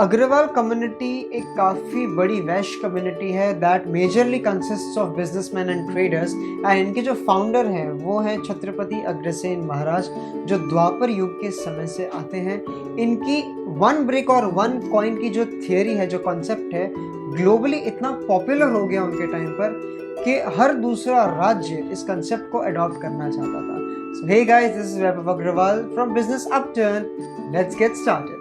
Agarwal community एक काफ़ी बड़ी वैश्य कम्युनिटी है that majorly consists of businessman and traders and इनके जो फाउंडर हैं वो हैं छत्रपति अग्रसेन महाराज, जो द्वापर युग के समय से आते हैं। इनकी वन ब्रिक और वन कॉइन की जो थियोरी है, जो कॉन्सेप्ट है, ग्लोबली इतना पॉपुलर हो गया उनके टाइम पर कि हर दूसरा राज्य इस कंसेप्ट को अडॉप्ट करना चाहता था। So hey guys, this is Vaibhav Agarwal from Business Upturn. Let's get started.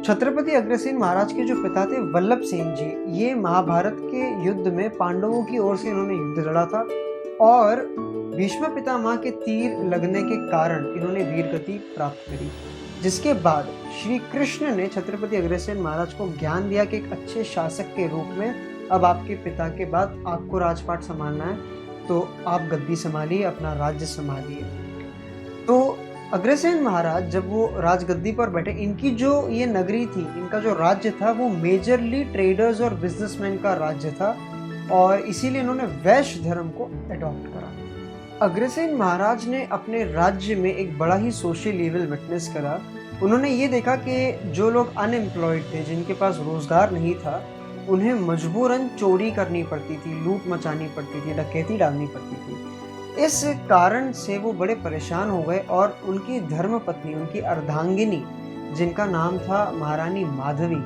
Chhatrapati Agrasen Maharaj के जो पिता थे वल्लभ सेन जी, ये महाभारत के युद्ध में पांडवों की ओर से इन्होंने युद्ध लड़ा था और भीष्म पितामह के तीर लगने के कारण इन्होंने वीरगति प्राप्त करी। जिसके बाद श्री कृष्ण ने छत्रपति अग्रसेन महाराज को ज्ञान दिया कि एक अच्छे शासक के रूप में अब आपके पिता के बाद आपको राजपाट संभालना है, तो आप गद्दी संभालिए, अपना राज्य संभालिए। तो अग्रसेन महाराज जब वो राजगद्दी पर बैठे, इनकी जो ये नगरी थी, इनका जो राज्य था, वो मेजरली ट्रेडर्स और बिजनेसमैन का राज्य था और इसीलिए इन्होंने वैश्य धर्म को अडॉप्ट करा। अग्रसेन महाराज ने अपने राज्य में एक बड़ा ही सोशल इविल विटनेस करा। उन्होंने ये देखा कि जो लोग अनएम्प्लॉयड थे, जिनके पास रोजगार नहीं था, उन्हें मजबूरन चोरी करनी पड़ती थी, लूट मचानी पड़ती थी, डकैती डालनी पड़ती थी। इस कारण से वो बड़े परेशान हो गए और उनकी धर्मपत्नी, उनकी अर्धांगिनी, जिनका नाम था महारानी माधवी,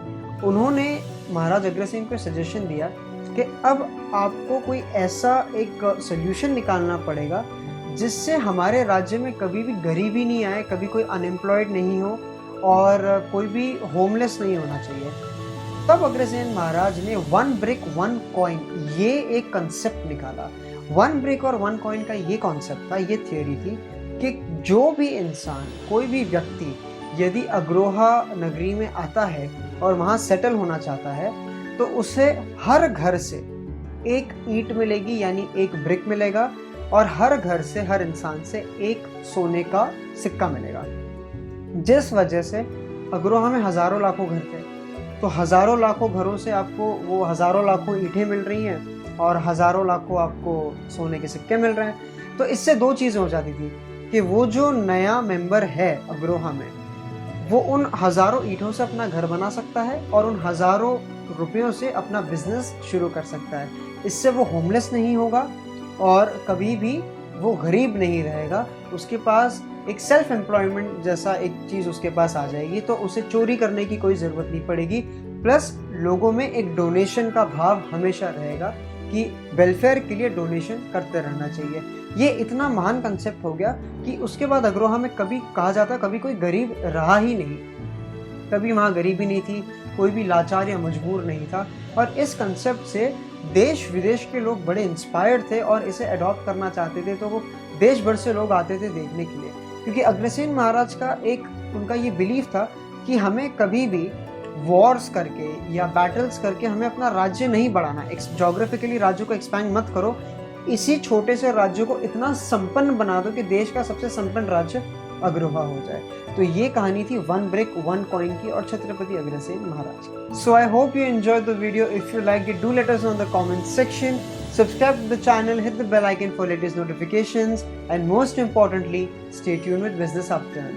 उन्होंने महाराज अग्रसेन को सजेशन दिया कि अब आपको कोई ऐसा एक सोल्यूशन निकालना पड़ेगा जिससे हमारे राज्य में कभी भी गरीबी नहीं आए, कभी कोई अनएम्प्लॉयड नहीं हो और कोई भी होमलेस नहीं होना चाहिए। तब अग्रसेन महाराज ने वन ब्रिक वन कॉइन, ये एक कंसेप्ट निकाला। वन ब्रिक और वन कॉइन का ये कॉन्सेप्ट था, ये थियोरी थी कि जो भी इंसान, कोई भी व्यक्ति यदि अग्रोहा नगरी में आता है और वहाँ सेटल होना चाहता है, तो उसे हर घर से एक ईंट मिलेगी, यानी एक ब्रिक मिलेगा, और हर घर से, हर इंसान से एक सोने का सिक्का मिलेगा। जिस वजह से अग्रोहा में हजारों लाखों घर थे, तो हजारों लाखों घरों से आपको वो हजारों लाखों ईंटें मिल रही हैं और हजारों लाखों आपको सोने के सिक्के मिल रहे हैं। तो इससे दो चीज़ें हो जाती थी कि वो जो नया मेंबर है अग्रोहा में, वो उन हजारों ईंटों से अपना घर बना सकता है और उन हजारों रुपयों से अपना बिजनेस शुरू कर सकता है। इससे वो होमलेस नहीं होगा और कभी भी वो गरीब नहीं रहेगा। उसके पास एक सेल्फ एम्प्लॉयमेंट जैसा एक चीज़ उसके पास आ जाएगी, तो उसे चोरी करने की कोई ज़रूरत नहीं पड़ेगी। प्लस लोगों में एक डोनेशन का भाव हमेशा रहेगा कि वेलफेयर के लिए डोनेशन करते रहना चाहिए। ये इतना महान कंसेप्ट हो गया कि उसके बाद अग्रोहा में कभी कहा जाता कभी कोई गरीब रहा ही नहीं, कभी वहाँ गरीबी नहीं थी, कोई भी लाचार या मजबूर नहीं था। और इस कंसेप्ट से देश विदेश के लोग बड़े इंस्पायर्ड थे और इसे अडॉप्ट करना चाहते थे, तो वो देश भर से लोग आते थे देखने के लिए, क्योंकि अग्रसेन महाराज का एक उनका ये बिलीफ था कि हमें कभी भी वॉर्स करके या बैटल्स करके हमें अपना राज्य नहीं बढ़ाना। ज्योग्राफिकली राज्य को एक्सपैंड मत करो, इसी छोटे से राज्य को इतना संपन्न बना दो कि देश का सबसे संपन्न राज्य अग्रोहा हो जाए। तो ये कहानी थी वन ब्रिक वन कॉइन की और छत्रपति अग्रसेन महाराज की। So I hope you enjoy the video. If you like it, do let us know in the comment section, subscribe to the channel, hit the bell icon for latest notifications, and most importantly, stay tuned with Business Upturn.